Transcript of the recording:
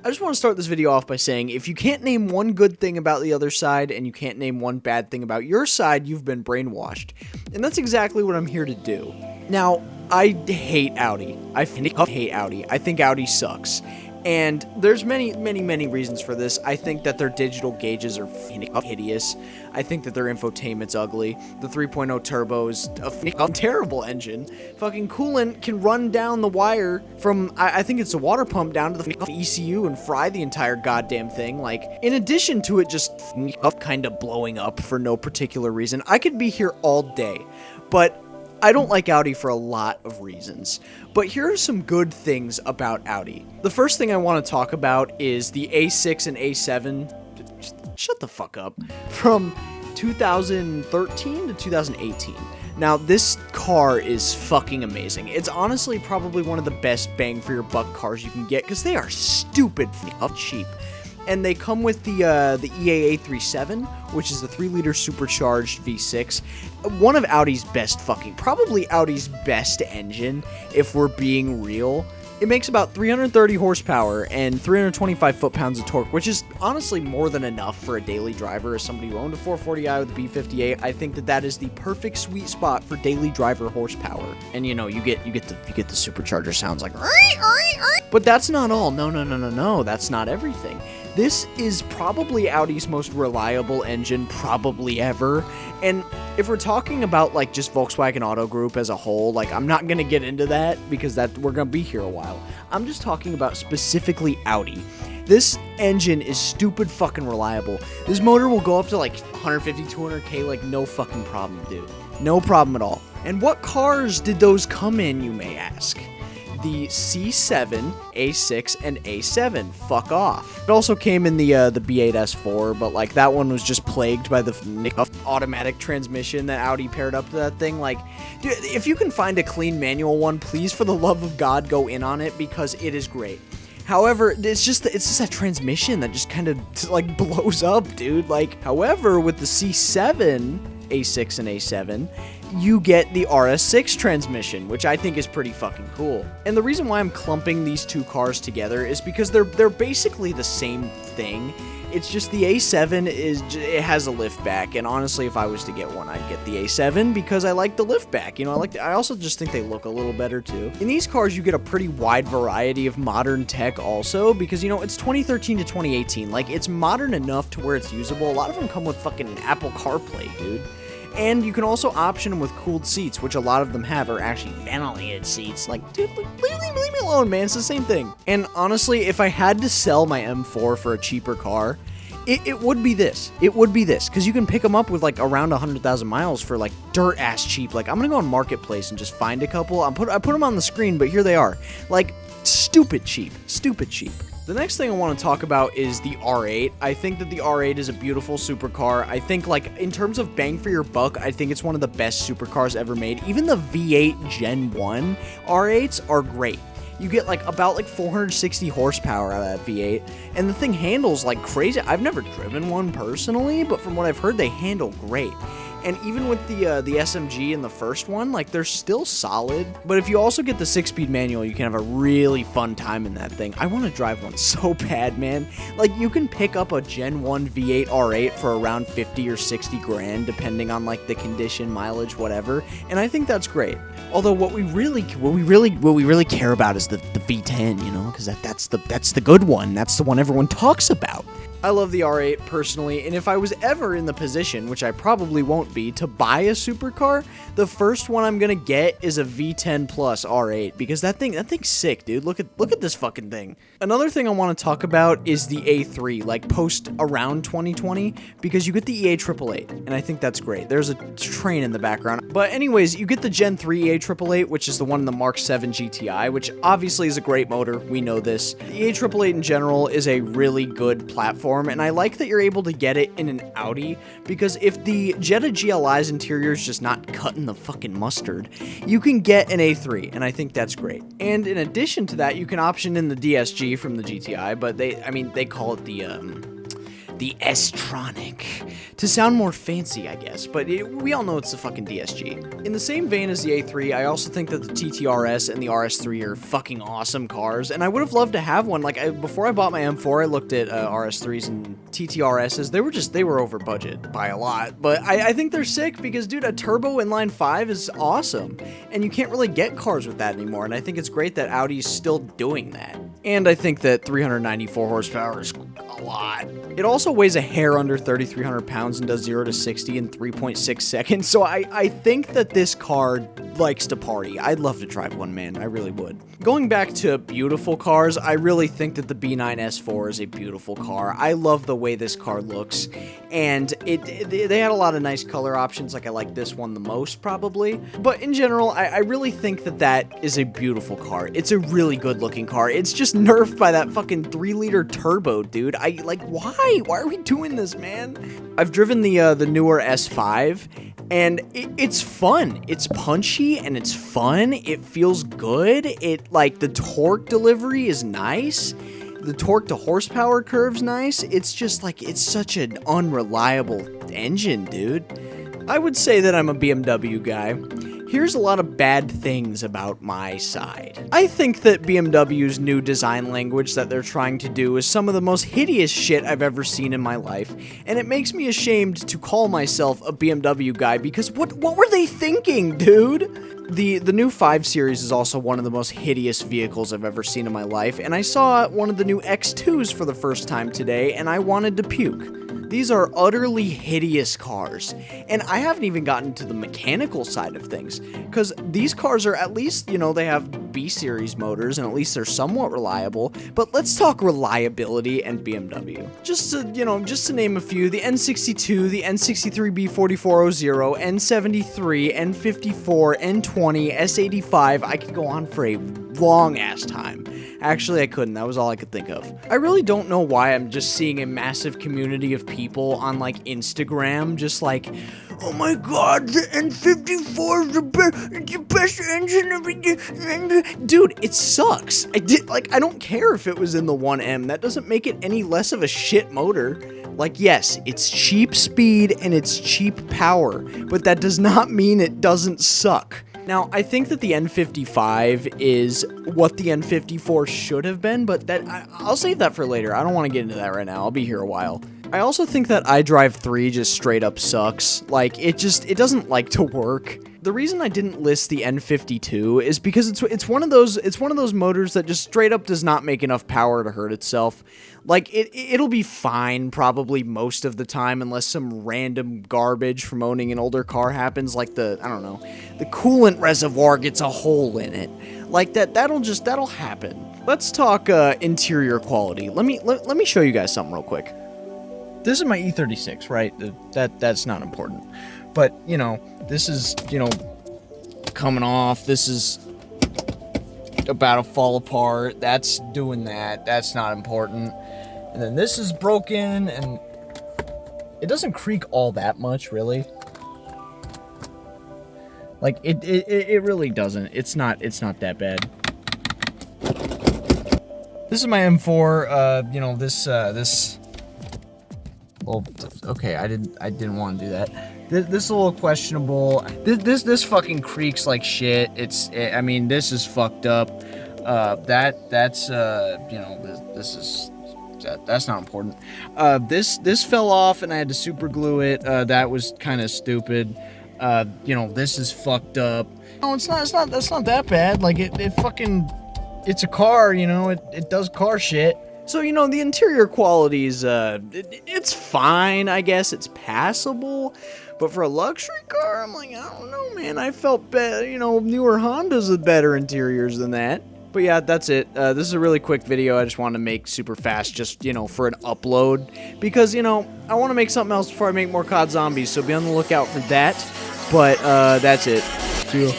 I just want to start this video off by saying, if you can't name one good thing about the other side, and you can't name one bad thing about your side, you've been brainwashed. And that's exactly what I'm here to do. Now, I hate Audi. I hate Audi. I think Audi sucks. And there's many reasons for this. I think that their digital gauges are hideous. I think that their infotainment's ugly. The 3.0 turbo is a terrible engine. Fucking coolant can run down the wire from, I think it's a water pump, down to the ECU and fry the entire goddamn thing. Like, in addition to it just kind of blowing up for no particular reason. I could be here all day, but I don't like Audi for a lot of reasons, but here are some good things about Audi. The first thing I want to talk about is the A6 and A7, shut the fuck up, from 2013 to 2018. Now, this car is fucking amazing. It's honestly probably one of the best bang for your buck cars you can get, because they are stupid cheap. And they come with the EA837, which is the 3-liter supercharged V6. One of Audi's best probably Audi's best engine, if we're being real. It makes about 330 horsepower and 325 foot-pounds of torque, which is honestly more than enough for a daily driver. As somebody who owned a 440i with a B58, I think that is the perfect sweet spot for daily driver horsepower. And you know, you get the supercharger sounds like, but that's not all. No, that's not everything. This is probably Audi's most reliable engine probably ever. And if we're talking about like just Volkswagen Auto Group as a whole, like I'm not going to get into that because we're going to be here a while. I'm just talking about specifically Audi. This engine is stupid fucking reliable. This motor will go up to like 150, 200k like no fucking problem, dude. No problem at all. And what cars did those come in, you may ask? The C7, A6, and A7. Fuck off. It also came in the B8S4, but like that one was just plagued by the automatic transmission that Audi paired up to that thing. Like, dude, if you can find a clean manual one, please, for the love of God, go in on it because it is great. However, it's just that transmission that just kind of like blows up, dude. Like, however, with the C7, A6, and A7, you get the RS6 transmission, which I think is pretty fucking cool. And the reason why I'm clumping these two cars together is because they're basically the same thing. It's just the A7 it has a liftback, and honestly, if I was to get one, I'd get the A7 because I like the liftback. You know, I also just think they look a little better too. In these cars, you get a pretty wide variety of modern tech also because, you know, it's 2013 to 2018. Like, it's modern enough to where it's usable. A lot of them come with fucking Apple CarPlay, dude. And you can also option them with cooled seats, which a lot of them have, or actually ventilated seats. Like, dude, leave me alone, man. It's the same thing. And honestly, if I had to sell my M4 for a cheaper car, it would be this. It would be this, because you can pick them up with like around 100,000 miles for like dirt ass cheap. Like, I'm gonna go on Marketplace and just find a couple. I put them on the screen, but here they are. Like, stupid cheap. Stupid cheap. The next thing I want to talk about is the R8. I think that the R8 is a beautiful supercar. I think, like, in terms of bang for your buck, I think it's one of the best supercars ever made. Even the V8 Gen 1 R8s are great. You get like about like 460 horsepower out of that V8, and the thing handles like crazy. I've never driven one personally, but from what I've heard, they handle great. And even with the SMG in the first one, like, they're still solid. But if you also get the 6-speed manual, you can have a really fun time in that thing. I want to drive one so bad, man. Like, you can pick up a Gen 1 V8 R8 for around 50 or 60 grand, depending on like the condition, mileage, whatever. And I think that's great. Although what we really care about is the V10, you know, because that's the good one. That's the one everyone talks about. I love the R8 personally, and if I was ever in the position, which I probably won't be, to buy a supercar, the first one I'm gonna get is a V10 Plus R8, because that thing's sick, dude. Look at this fucking thing. Another thing I want to talk about is the A3, like post around 2020, because you get the EA888, and I think that's great. There's a train in the background. But anyways, you get the Gen 3 EA888, which is the one in the Mark 7 GTI, which obviously is a great motor. We know this. The EA888 in general is a really good platform, and I like that you're able to get it in an Audi, because if the Jetta GLI's interior is just not cutting the fucking mustard, you can get an A3, and I think that's great. And in addition to that, you can option in the DSG from the GTI, but they call it the the S-Tronic, to sound more fancy, I guess, but we all know it's the fucking DSG. In the same vein as the A3, I also think that the TTRS and the RS3 are fucking awesome cars, and I would have loved to have one. Like, before I bought my M4, I looked at RS3s and TTRSs. They were over budget by a lot, but I think they're sick because, dude, a turbo inline 5 is awesome, and you can't really get cars with that anymore, and I think it's great that Audi's still doing that. And I think that 394 horsepower is a lot. It also weighs a hair under 3,300 pounds and does 0 to 60 in 3.6 seconds, so I think that this car likes to party. I'd love to drive one, man. I really would. Going back to beautiful cars, I really think that the B9 S4 is a beautiful car. I love the way this car looks, and they had a lot of nice color options. Like, I like this one the most, probably. But in general, I really think that that is a beautiful car. It's a really good-looking car. It's just nerfed by that fucking 3-liter turbo, dude. Why? Why are we doing this, man? I've driven the newer S5, and it's fun. It's punchy, and it's fun. It feels good. The torque delivery is nice. The torque to horsepower curve's nice. It's just, it's such an unreliable engine, dude. I would say that I'm a BMW guy. Here's a lot of bad things about my side. I think that BMW's new design language that they're trying to do is some of the most hideous shit I've ever seen in my life, and it makes me ashamed to call myself a BMW guy because what were they thinking, dude? The new 5 Series is also one of the most hideous vehicles I've ever seen in my life, and I saw one of the new X2s for the first time today, and I wanted to puke. These are utterly hideous cars, and I haven't even gotten to the mechanical side of things, because these cars are at least, they have B-Series motors, and at least they're somewhat reliable, but let's talk reliability and BMW. Just to name a few, the N62, the N63B4400, N73, N54, N20, S85, I could go on for a long-ass time. Actually, I couldn't. That was all I could think of. I really don't know why I'm just seeing a massive community of people on, Instagram, just oh my god, the N54 is the best engine of it. Dude, it sucks. I don't care if it was in the 1M. That doesn't make it any less of a shit motor. Yes, it's cheap speed and it's cheap power, but that does not mean it doesn't suck. Now, I think that the N55 is what the N54 should have been, but I'll save that for later. I don't want to get into that right now. I'll be here a while. I also think that iDrive 3 just straight up sucks. It doesn't like to work. The reason I didn't list the N52 is because it's one of those motors that just straight up does not make enough power to hurt itself. It'll be fine probably most of the time unless some random garbage from owning an older car happens, the coolant reservoir gets a hole in it. That'll happen. Let's talk interior quality. Let me show you guys something real quick. This is my E36, right? That's not important. But, this is, coming off. This is about to fall apart. That's doing that. That's not important. And then this is broken, and it doesn't creak all that much, really. It really doesn't. It's not that bad. This is my M4. This. Well, okay, I didn't want to do that. This is a little questionable. This fucking creaks like shit. This is fucked up. That's not important. This fell off and I had to super glue it. That was kind of stupid. This is fucked up. No, that's not that bad. It's a car, it does car shit. So, the interior quality is, it's fine, I guess. It's passable. But for a luxury car, I'm I don't know, man. I felt better, newer Hondas with better interiors than that. But yeah, that's it. This is a really quick video. I just wanted to make super fast just, for an upload. Because, I want to make something else before I make more COD Zombies. So be on the lookout for that. But, that's it. See you.